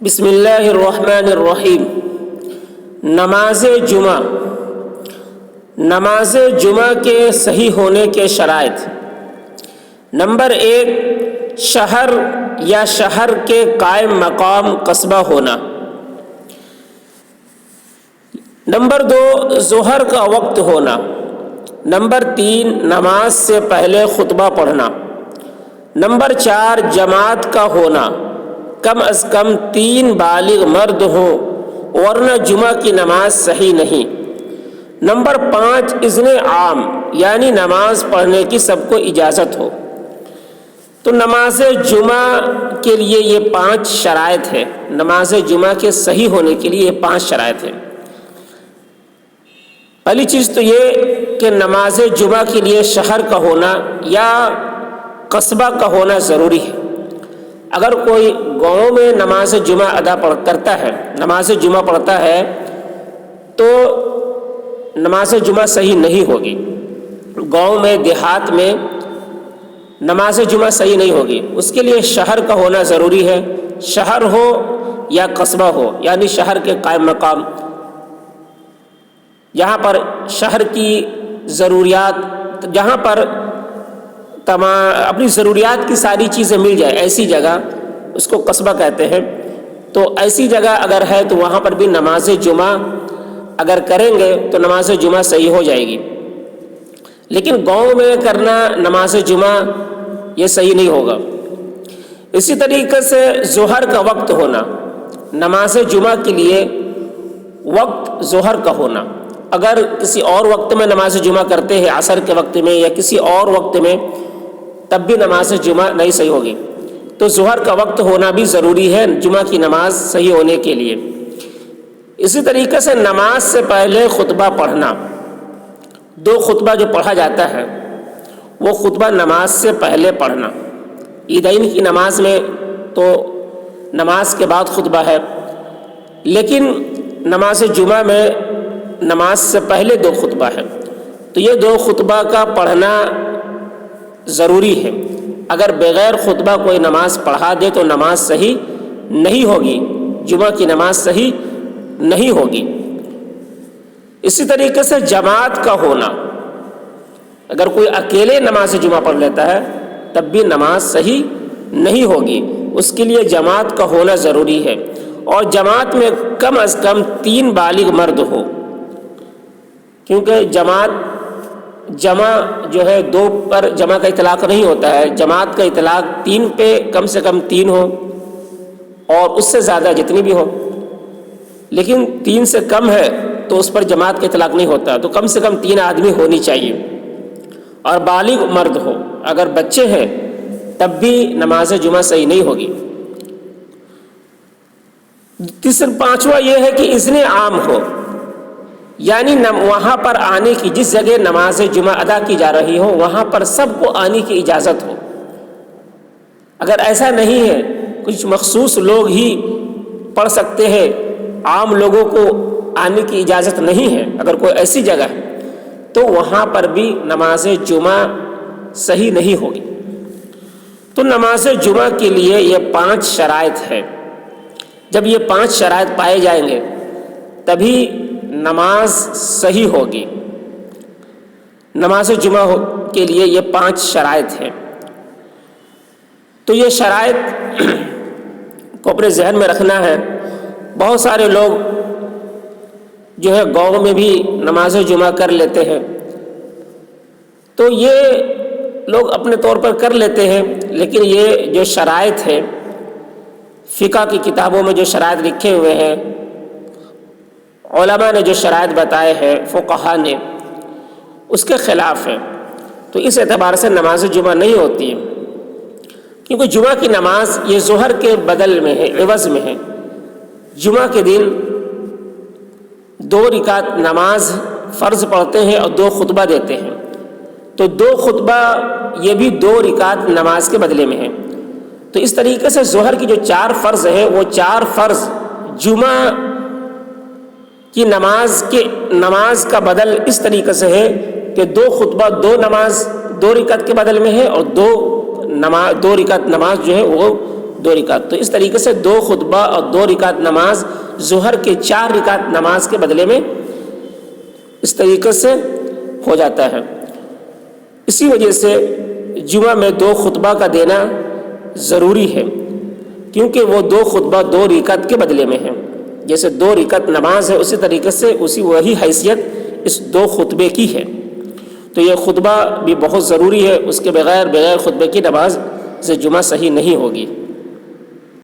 بسم اللہ الرحمن الرحیم۔ نماز جمعہ کے صحیح ہونے کے شرائط۔ نمبر 1، شہر یا شہر کے قائم مقام قصبہ ہونا۔ نمبر 2، ظہر کا وقت ہونا۔ نمبر 3، نماز سے پہلے خطبہ پڑھنا۔ نمبر 4، جماعت کا ہونا، کم از کم 3 بالغ مرد ہوں، ورنہ جمعہ کی نماز صحیح نہیں۔ نمبر 5، اذن عام، یعنی نماز پڑھنے کی سب کو اجازت ہو۔ تو نماز جمعہ کے لیے یہ 5 شرائط ہے۔ نماز جمعہ کے صحیح ہونے کے لیے یہ 5 شرائط ہیں۔ پہلی چیز تو یہ کہ نماز جمعہ کے لیے شہر کا ہونا یا قصبہ کا ہونا ضروری ہے۔ اگر کوئی گاؤں میں نماز جمعہ نماز جمعہ پڑھتا ہے تو نماز جمعہ صحیح نہیں ہوگی۔ گاؤں میں، دیہات میں نماز جمعہ صحیح نہیں ہوگی۔ اس کے لیے شہر کا ہونا ضروری ہے۔ شہر ہو یا قصبہ ہو، یعنی شہر کے قائم مقام، جہاں پر شہر کی ضروریات، جہاں پر اپنی ضروریات کی ساری چیزیں مل جائے، ایسی جگہ اس کو قصبہ کہتے ہیں۔ تو ایسی جگہ اگر ہے تو وہاں پر بھی نماز جمعہ اگر کریں گے تو نماز جمعہ صحیح ہو جائے گی۔ لیکن گاؤں میں کرنا نماز جمعہ یہ صحیح نہیں ہوگا۔ اسی طریقے سے ظہر کا وقت ہونا، نماز جمعہ کے لیے وقت ظہر کا ہونا۔ اگر کسی اور وقت میں نماز جمعہ کرتے ہیں، عصر کے وقت میں یا کسی اور وقت میں، تب بھی نماز جمعہ نہیں صحیح ہوگی۔ تو ظہر کا وقت ہونا بھی ضروری ہے جمعہ کی نماز صحیح ہونے کے لیے۔ اسی طریقے سے نماز سے پہلے خطبہ پڑھنا، 2 خطبہ جو پڑھا جاتا ہے وہ خطبہ نماز سے پہلے پڑھنا۔ عیدین کی نماز میں تو نماز کے بعد خطبہ ہے، لیکن نماز جمعہ میں نماز سے پہلے 2 خطبہ ہے۔ تو یہ 2 خطبہ کا پڑھنا ضروری ہے۔ اگر بغیر خطبہ کوئی نماز پڑھا دے تو نماز صحیح نہیں ہوگی، جمعہ کی نماز صحیح نہیں ہوگی۔ اسی طریقے سے جماعت کا ہونا، اگر کوئی اکیلے نماز جمعہ پڑھ لیتا ہے تب بھی نماز صحیح نہیں ہوگی۔ اس کے لیے جماعت کا ہونا ضروری ہے، اور جماعت میں کم از کم 3 بالغ مرد ہو، کیونکہ جمع جو ہے 2 پر جمع کا اطلاق نہیں ہوتا ہے۔ جماعت کا اطلاق 3 پہ کم سے کم 3 ہو، اور اس سے زیادہ جتنی بھی ہو، لیکن 3 سے کم ہے تو اس پر جماعت کا اطلاق نہیں ہوتا۔ تو کم سے کم 3 آدمی ہونی چاہیے، اور بالغ مرد ہو۔ اگر بچے ہیں تب بھی نماز جمعہ صحیح نہیں ہوگی۔ 5واں یہ ہے کہ اذن عام ہو، یعنی وہاں پر آنے کی، جس جگہ نماز جمعہ ادا کی جا رہی ہو وہاں پر سب کو آنے کی اجازت ہو۔ اگر ایسا نہیں ہے، کچھ مخصوص لوگ ہی پڑھ سکتے ہیں، عام لوگوں کو آنے کی اجازت نہیں ہے، اگر کوئی ایسی جگہ ہے تو وہاں پر بھی نماز جمعہ صحیح نہیں ہوگی۔ تو نماز جمعہ کے لیے یہ 5 شرائط ہے۔ جب یہ 5 شرائط پائے جائیں گے تبھی نماز صحیح ہوگی۔ نماز جمعہ کے لیے یہ 5 شرائط ہیں۔ تو یہ شرائط کو اپنے ذہن میں رکھنا ہے۔ بہت سارے لوگ جو ہے گاؤں میں بھی نماز جمعہ کر لیتے ہیں، تو یہ لوگ اپنے طور پر کر لیتے ہیں، لیکن یہ جو شرائط ہے، فقہ کی کتابوں میں جو شرائط لکھے ہوئے ہیں، علماء نے جو شرائط بتائے ہیں، فقہا نے، اس کے خلاف ہے۔ تو اس اعتبار سے نماز جمعہ نہیں ہوتی ہے، کیونکہ جمعہ کی نماز یہ ظہر کے بدل میں ہے، عوض میں ہے۔ جمعہ کے دن 2 رکعت نماز فرض پڑھتے ہیں اور 2 خطبہ دیتے ہیں، تو 2 خطبہ یہ بھی 2 رکعت نماز کے بدلے میں ہے۔ تو اس طریقے سے ظہر کی جو 4 فرض ہیں وہ 4 فرض جمعہ کی نماز کا بدل اس طریقے سے ہے کہ 2 خطبہ 2 رکعت کے بدل میں ہے، اور 2 رکعت نماز جو ہے وہ 2 رکعت. تو اس طریقے سے 2 خطبہ اور 2 رکعت نماز ظہر کے 4 رکعت نماز کے بدلے میں اس طریقے سے ہو جاتا ہے. اسی وجہ سے جمعہ میں 2 خطبہ کا دینا ضروری ہے، کیونکہ وہ 2 خطبہ 2 رکعت کے بدلے میں ہیں. جیسے 2 رکعت نماز ہے، اسی طریقے سے وہی حیثیت اس 2 خطبے کی ہے. تو یہ خطبہ بھی بہت ضروری ہے، اس کے بغیر خطبے کی نماز سے جمعہ صحیح نہیں ہوگی.